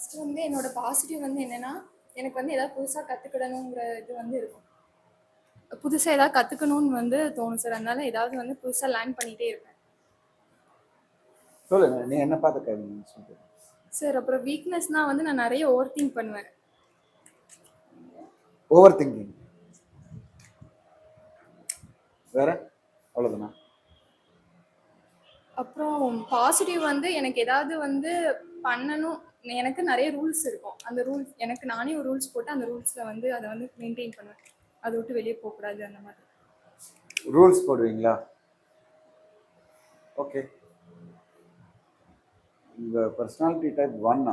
First வந்து என்னோட positive வந்து என்னென்னா, எனக்கு வந்து ஏதாவது புதுசாக கற்றுக்கிடணுங்கிற இது வந்து இருக்கும். புதுசாக ஏதாவது கற்றுக்கணும்னு வந்து தோணும் சார். அதனால ஏதாவது வந்து புதுசாக லேர்ன் பண்ணிகிட்டே இருப்பேன். சொல்லுங்க, நீ என்ன பார்த்து கேட்குறீங்க சொல்லுங்க சார். அப்புறம் வீக்னஸ்னால் வந்து நான் நிறைய ஓவர் திங்க் பண்ணுவேன். ஓவர் திங்கிங் வேற அவ்வளோதானா? அப்புறம் பாசிட்டிவ் வந்து எனக்கு ஏதாவது வந்து பண்ணணும், எனக்கு நிறைய ரூல்ஸ் இருக்கும். அந்த ரூல்ஸ் எனக்கு நானே ஒரு ரூல்ஸ் போட்டு அந்த ரூல்ஸில் வந்து அதை வந்து மெயின்டைன் பண்ணுவேன். அதை விட்டு வெளியே போகக்கூடாது அந்த மாதிரி ரூல்ஸ் போடுவீங்களா? ஓகே. உங்கள் personality type 1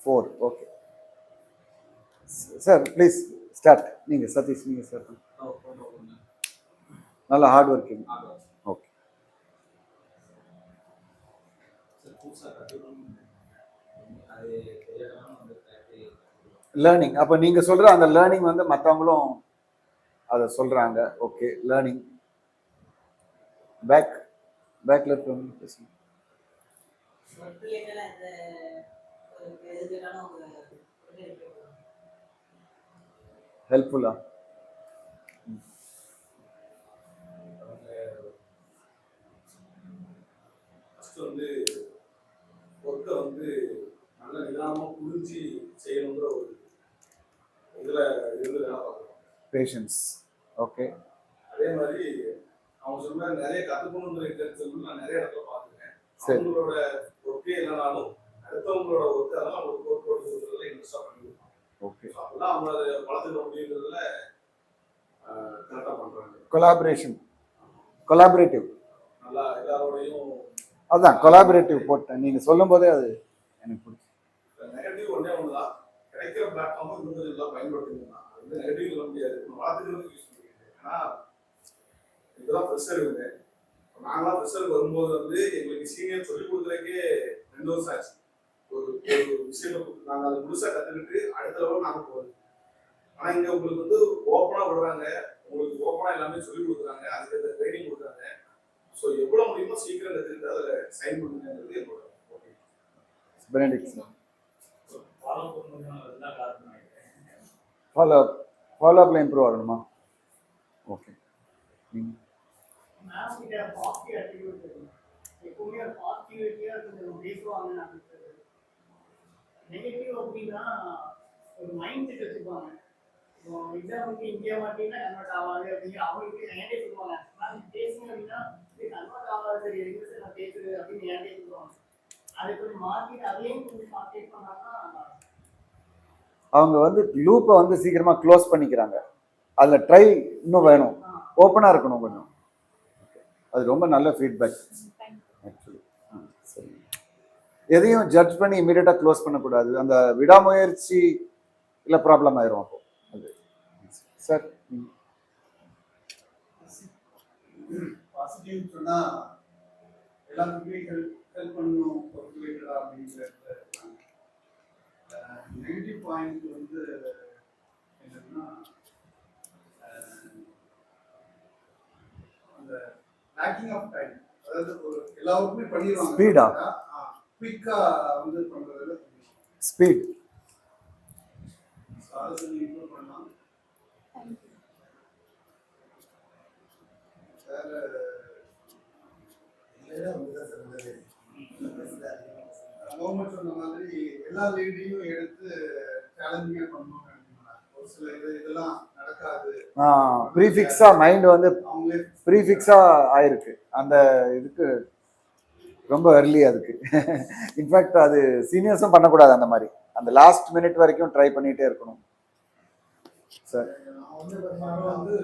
4. Okay sir, please start. நீங்கள் சதீஷ், நீங்கள் ஸ்டார்ட். நல்ல ஹார்ட் ஒர்க்கிங். ஓகே. லேர்னிங். அப்போ நீங்கள் சொல்கிற அந்த லேர்னிங் வந்து மற்றவங்களும் அதை சொல்கிறாங்க. Okay, learning. பேக்கில் இருக்கவங்க பேசுங்க. ஹெல்ப்ஃபுல்லா? வந்து ஒர்க்கை வந்து நல்ல நிதானமாக புரிஞ்சு செய்யணுங்கிற ஒரு இதில் இருந்து வேலை பார்க்குறோம். பேஷன்ஸ். ஓகே. அதே மாதிரி அவங்க சொன்ன நிறைய கற்றுக்கணுங்கிற இன்டென்ஷன் நான் நிறைய இடத்துல பார்த்துருக்கேன். சரி. அவங்களோட ஒர்க்கே இல்லைனாலும் அடுத்தவங்களோட ஒர்க்கு அதெல்லாம் ஒரு ஒர்க் போடுறதுல இன்ட்ரெஸ்டாக பண்ணிருக்கோம். ஓகே. அப்பெல்லாம் அவங்க அதை வளர்த்துக்க முடியுங்கிறதுல கரெக்டாக பண்ணுறாங்க. கொலாபரேட்டிவ் நல்லா எல்லாரோடையும். அதான் கொலாபரேட்டிவ் போட்டேன். நீங்கள் சொல்லும் போதே அது எனக்கு பிடிச்சி. நெகட்டிவ் ஒன்றே ஒன்று தான், கிடைக்கிற பிளாட்ஃபார்மை இன்னும் எல்லாம் பயன்படுத்தினா அது வந்து நெகட்டிவ் சொல்ல முடியாது. வளர்த்துக்கிறதுக்கு யூஸ் பண்ணிக்கிறேன். ஏன்னா இதெல்லாம் ப்ரெஷர் இருக்குது. நாங்களாம் ப்ரெஷருக்கு வரும்போது வந்து எங்களுக்கு சீனியர் சொல்லிக் கொடுக்குறதுக்கே 2 வருஷம் ஆச்சு. ஒரு விஷயத்தை நாங்கள் அதை முழுசாக கற்றுக்கிட்டு அடுத்த லெவலில் நாங்கள் போகிறோம். ஆனால் இங்கே உங்களுக்கு வந்து ஓப்பனாக விடுறாங்க, உங்களுக்கு ஓப்பனாக எல்லாமே சொல்லிக் கொடுக்குறாங்க, அதுக்கு ட்ரைனிங் கொடுக்குறாங்க. ஸோ எவ்வளோ முடியுமோ சீக்கிரம் கற்றுக்கிட்டு அதில் சைன் பண்ணுங்கிறது என்னோட ஓகே. ஃபாலோ அப்ல இம்ப்ரூவ் ஆகணுமா? ஓகே. நெகட்டிவ் அப்படின்னா ஒரு மைண்ட் செட் வச்சுப்பாங்க. எக்ஸாமுக்கு இங்கே மாட்டீங்கன்னா கன்வெர்ட் ஆகாது அப்படிங்கிற அவங்களுக்கு ஏன்டே சொல்லுவாங்க. நான் பேசுங்க அப்படின்னா கன்வெர்ட் ஆகாது, சரி எங்க நான் பேசுறது அப்படின்னு ஏன்டே சொல்லுவாங்க. அதை கொஞ்சம் மாற்றிட்டு அதையும் கொஞ்சம் அப்டேட் பண்ணாங்கன்னா அவங்க வந்து லூப்பை வந்து சீக்கிரமா க்ளோஸ் பண்ணிக்கிறாங்க. அதில் ட்ரை இன்னும் வேணும், ஓப்பனாக இருக்கணும் கொஞ்சம். அது ரொம்ப நல்ல ஃபீட்பேக் ஆக்சுவலி. சரி, எதையும் ஜட்ஜ் பண்ணி இமீடியட்டாக க்ளோஸ் பண்ணக்கூடாது. அந்த விடாமுயற்சி இல்லை ப்ராப்ளம் ஆயிரும். அப்போ அது சார் பாசிட்டிவ் சொன்னால் எல்லாத்துக்குமே ஹெல்ப் பண்ணணும் அப்படிங்கிறது. நெகட்டிவ் பாயிண்ட் வந்து என்னன்னா அந்த லேக்கிங் ஆஃப் டைம். அதாவது ஒரு எல்லாருக்குமே பண்ணிடுவாங்க, ஸ்பீடா குயிக்கா வந்து பண்றதுல ஸ்பீட். அதை நீங்க இம்ப்ரூவ் பண்ணலாம். கவர்மெண்ட் சொன்ன மாதிரி எல்லா லீடையும் எடுத்து சேலஞ்சிங்கா பண்ணணும். ஒரு சில இதெல்லாம் நடக்காது. ப்ரீஃபிக்ஸா மைண்ட் வந்து ப்ரீஃபிக்ஸா ஆயிருக்கு அந்த இதுக்கு. ரொம்ப early அதுக்கு. இன்ஃபேக்ட் அது சீனியர்ஸும் பண்ணக்கூடாது அந்த மாதிரி. அந்த லாஸ்ட் மினிட் வரைக்கும் ட்ரை பண்ணிட்டே இருக்கணும். சார் நான் வந்து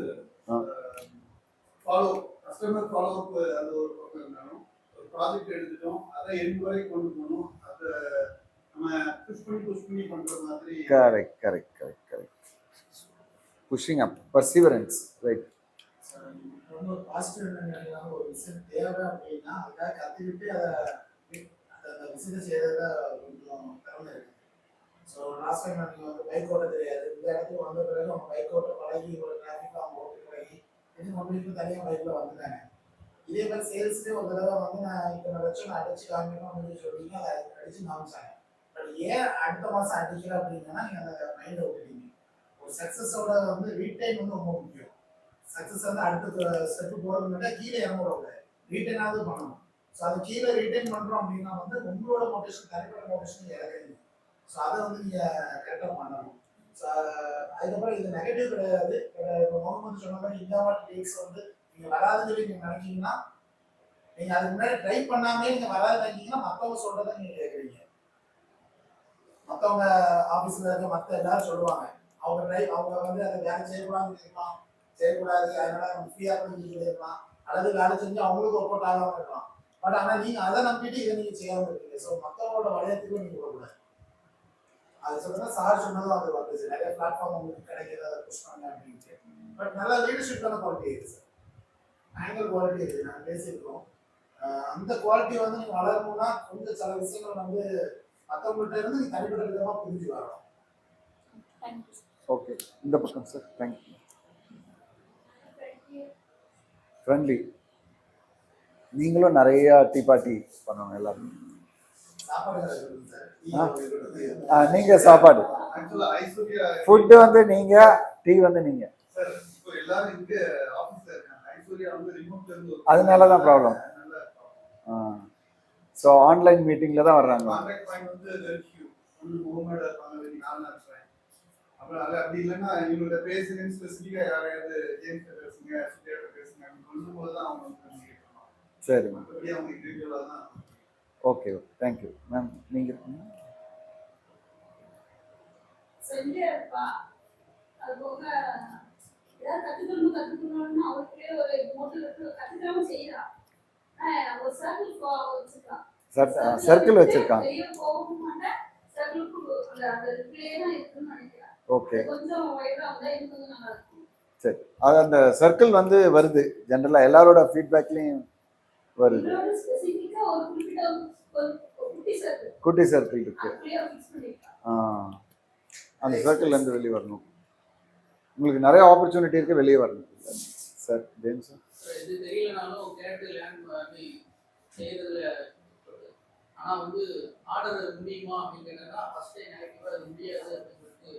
ஃபாலோ கஸ்டமர் ஃபாலோ அப் அது ஒரு பக்கம் இருந்தாலும் ஒரு ப்ராஜெக்ட் எடுத்துட்டோம், அதை எண்ட் வரை கொண்டு போகணும். அதை நம்ம புஷ் பண்ணி பண்ற மாதிரி. கரெக்ட். புஷிங் அப், பர்சிவரன்ஸ். ரைட். ரொம்ப பாசிட்டிவ் என்னன்னா ஒரு விஷயம் தேவை அப்படின்னா அதுக்காக கற்றுக்கிட்டு அந்த விஷயத்தை செய்யறதுல கொஞ்சம் திறமை இருக்கு. ஸோ லாஸ்ட் டைம் நீங்கள் வந்து பைக் ஓட்ட தெரியாது, இந்த இடத்துக்கு வந்த பிறகு அவங்க பைக் ஓட்ட பழகி ஒரு டிராஃபிக் அவங்க ஓட்ட பழகி இன்னும் மொபைலுக்கு தனியாக பைக்கில் வந்துட்டாங்க. இதே மாதிரி சேல்ஸ்லேயே ஒரு தடவை வந்து நான் இத்தனை லட்சம் நான் அடிச்சு காமிக்கணும் அப்படின்னு சொல்லிங்க, அதை அடிச்சு காமிச்சாங்க. பட் ஏன் அடுத்த மாதம் அடிக்கல அப்படின்னா நீங்கள் அந்த மைண்டை விட்டுட்டீங்க. ஒரு சக்ஸஸோட வந்து ரீட்டைன் வந்து ரொம்ப முக்கியம். சக்ஸஸ் வந்து அடுத்த ஸ்டெப்பு போகிறதுனால கீழே இறங்கக்கூடாது, ரீட்டைனாவது பண்ணணும். ஸோ அது கீழே ரீட்டைன் பண்ணுறோம் அப்படின்னா வந்து உங்களோட மோட்டிவேஷன், தனிப்பட்ட மோட்டிவேஷன் இறங்குறீங்க. ஸோ அதை வந்து நீங்கள் கரெக்டாக பண்ணணும். ஸோ அதுக்கப்புறம் இது நெகட்டிவ் கிடையாது. இப்போ முகமது சொன்ன மாதிரி இந்த மாதிரி டேக்ஸ் வந்து நீங்கள் வராதுன்னு சொல்லி நீங்கள் நினைச்சீங்கன்னா, நீங்கள் அதுக்கு முன்னாடி ட்ரை பண்ணாமே நீங்கள் வராது நினைச்சீங்கன்னா மற்றவங்க சொல்கிறத நீங்கள் கேட்குறீங்க. மற்றவங்க ஆஃபீஸில் இருக்க மற்ற எல்லாரும் சொல்லுவாங்க, அவங்க வந்து அதை வேலை செய்யக்கூடாதுன்னு இருக்கலாம், செய்யக்கூடாது, அதனால அவங்க ஃப்ரீயாக பண்ணி இருக்கலாம், அல்லது வேலை செஞ்சு அவங்களுக்கு ஒப்போட் ஆகாமல் இருக்கலாம். பட் ஆனால் நீங்கள் அதை நம்பிட்டு இதை நீங்கள் செய்யாமல் இருக்கீங்க. ஸோ மற்றவங்களோட வளையத்துக்கும் நீங்கள் விடக்கூடாது. அது சொல்லுங்க, சார் சொன்னதும் அது வந்துச்சு, நிறைய பிளாட்ஃபார்ம் உங்களுக்கு கிடைக்கிறத அதை புஷ் பண்ண அப்படின்ட்டு. பட் நல்ல லீடர்ஷிப்பான குவாலிட்டி இருக்குது சார், ஆங்கர் குவாலிட்டி இருக்குது, நாங்கள் பேசியிருக்கோம். அந்த குவாலிட்டி வந்து நீங்கள் வளரணும்னா கொஞ்சம் சில விஷயங்கள் வந்து மற்றவங்கள்ட்ட இருந்து நீங்கள் தனிப்பட்ட விதமாக புரிஞ்சு வரணும். ஓகே, இந்த பக்கம் சார். தேங்க்யூ. ஃப்ரெண்ட்லி. நீங்களும் நிறைய டீ பார்ட்டி பண்ணணும் எல்லாரும். நீங்க சாப்பாடு, ஃபுட்டு வந்து நீங்க, டீ வந்து நீங்க. அதனாலதான் ப்ராப்ளம். ஸோ ஆன்லைன் மீட்டிங்ல தான் வர்றாங்க. அப்படி இல்லைன்னா இவங்கள்ட்ட பேசுங்கன்னு ஸ்பெசிஃபிக்கா யாரையாவது ஜேம்ஸ் பேசுங்க, சுத்தியாட்ட பேசுங்க அப்படின்னு சொல்லும்போது தான் அவங்க வந்து சரி, அவங்க இண்டிவிஜுவலா தான். Okay okay, thank you ma'am. நீங்க செஞ்சே இருப்பா. அது போக ஏதாவது கற்றுக்கணும்னு அவருக்கே ஒரு மோட்டிவேட் கற்றுக்காம செய்யறா. ஒரு சர்க்கிள் வச்சிருக்காங்க. வெளியே போகவும் மாட்டேன், சர்க்கிளுக்கு அந்த ரிப்ளே தான் இருக்குன்னு நினைக்கிறேன். ஓகே, கொஞ்சம் வைடா இருந்தா இது கொஞ்சம் நல்லா இருக்கும். சரி. அது அந்த சர்க்கிள் வந்து வருது, ஜென்ரலா எல்லாரோட ஃபீட்பேக்லயும் வருது. ஸ்பெசிஃபிக்கா ஒரு குறிப்பிட்ட ஒரு குட்டி சர்க்கிள் இருக்கு. ஃபிக்ஸ் பண்ணிருக்கா. அந்த சர்க்கிள்ல இருந்து வெளியே வரணும். உங்களுக்கு நிறைய ஆப்பர்ச்சுனிட்டி இருக்கு, வெளியே வரணும் சார். ஜேம்ஸ் இது தெரியலனாலும் கேட்டு லேண்ட் பண்ணி செய்யறதுல, ஆனா வந்து ஆர்டர் முடியுமா அப்படின்னு கேட்டா ஃபர்ஸ்ட் நெகட்டிவா அது முடியாது அப்படின்னு சொல்லிட்டு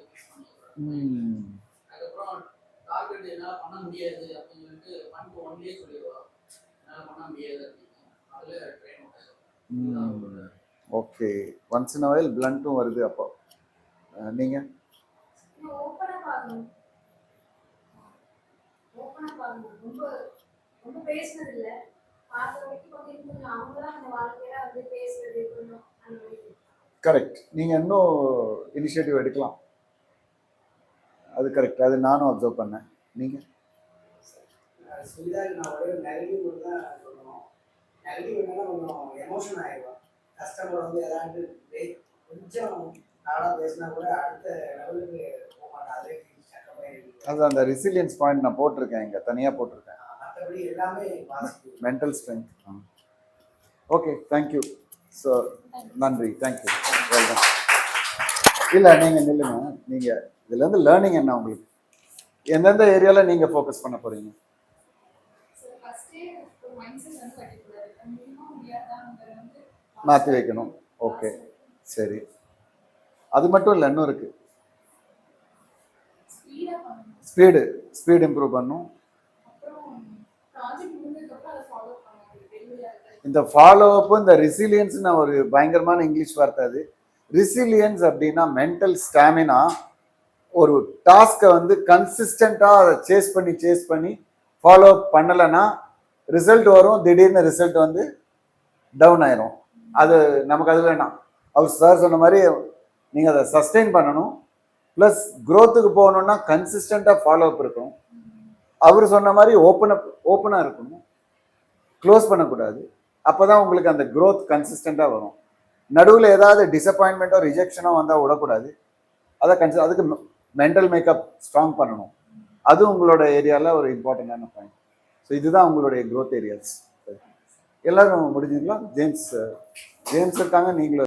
அதுக்கப்புறம் டார்கெட் என்னால பண்ண முடியாது அப்படின்னு சொல்லிட்டு 1 to 1 சொல்லிடுவா, என்னால பண்ண முடியாது அப்படின்னு. அதுல ட்ரெயின் ஆகும். Okay, once in a while பிளண்ட்டும் வருது. அப்போ நீங்க ஓபனா பாக்கணும், ஓபனா பாக்கணும். ரொம்ப பேசுனது இல்ல, பார்த்த வரைக்கும் கொஞ்சம் அவங்களாம் அந்த வாழ்க்கையில வந்து பேசுறது கொஞ்சம் அந்த மாதிரி. கரெக்ட். நீங்க இன்னும் இனிஷியேட்டிவ் எடுக்கலாம், அது கரெக்ட். அது நானும் அப்சர்வ் பண்ணேன். நீங்க சுவிதாக்கு நான் ஒரே நெகட்டிவ் மட்டும் தான் சொல்லணும். நெகட்டிவ் என்னன்னா கொஞ்சம் எமோஷன் ஆகிடும். கஸ்டமர் வந்து ஏதாவது கொஞ்சம் நாளாக பேசினா கூட அடுத்த லெவலுக்கு போக மாட்டேன். அதே அது அந்த ரெசிலியன்ஸ் பாயிண்ட் நான் போட்டிருக்கேன், இங்கே தனியாக போட்டிருக்கேன். மற்றபடி எல்லாமே mental strength. Okay, thank you. So நன்றி, தேங்க்யூ. வெல்கம். இல்லை, நீங்கள் நில்லுங்க. நீங்கள் இதுலேருந்து லேர்னிங் என்ன உங்களுக்கு? எந்தெந்த ஏரியாவில் நீங்கள் ஃபோக்கஸ் பண்ண போகிறீங்க? மாற்றி வைக்கணும். ஓகே, சரி. அது மட்டும் இல்லை, இன்னும் இருக்குது. ஸ்பீடு இம்ப்ரூவ் பண்ணும். இந்த ஃபாலோ அப், இந்த ரெசிலியன்ஸ் ஒரு பயங்கரமான இங்கிலீஷ் வார்த்தை. அது ரெசிலியன்ஸ் அப்படின்னா மென்டல் ஸ்டாமினா. ஒரு டாஸ்கை வந்து கன்சிஸ்டண்டாக அதை சேஸ் பண்ணி ஃபாலோ அப் பண்ணலைன்னா ரிசல்ட் வரும், திடீர்னு ரிசல்ட் வந்து டவுன் ஆயிரும். அது நமக்கு அது வேணாம். அவர் சார் சொன்ன மாதிரி நீங்கள் அதை சஸ்டெயின் பண்ணணும். ப்ளஸ் க்ரோத்துக்கு போகணுன்னா கன்சிஸ்டண்டாக ஃபாலோ அப் இருக்கணும். அவர் சொன்ன மாதிரி ஓப்பனாக இருக்கணும், க்ளோஸ் பண்ணக்கூடாது. அப்போ தான் உங்களுக்கு அந்த க்ரோத் கன்சிஸ்டண்டாக வரும். நடுவில் ஏதாவது டிசப்பாயின்மெண்ட்டோ ரிஜெக்ஷனோ வந்தால் விடக்கூடாது. அதை அதுக்கு மென்டல் மேக்கப் ஸ்ட்ராங் பண்ணணும். அது உங்களோட ஏரியாவில் ஒரு இம்பார்ட்டண்டான பாயிண்ட். ஸோ இதுதான் உங்களுடைய க்ரோத் ஏரியாஸ். எல்லாரும் முடிஞ்சுங்களா? ஜேம்ஸ் இருக்காங்க, நீங்களும்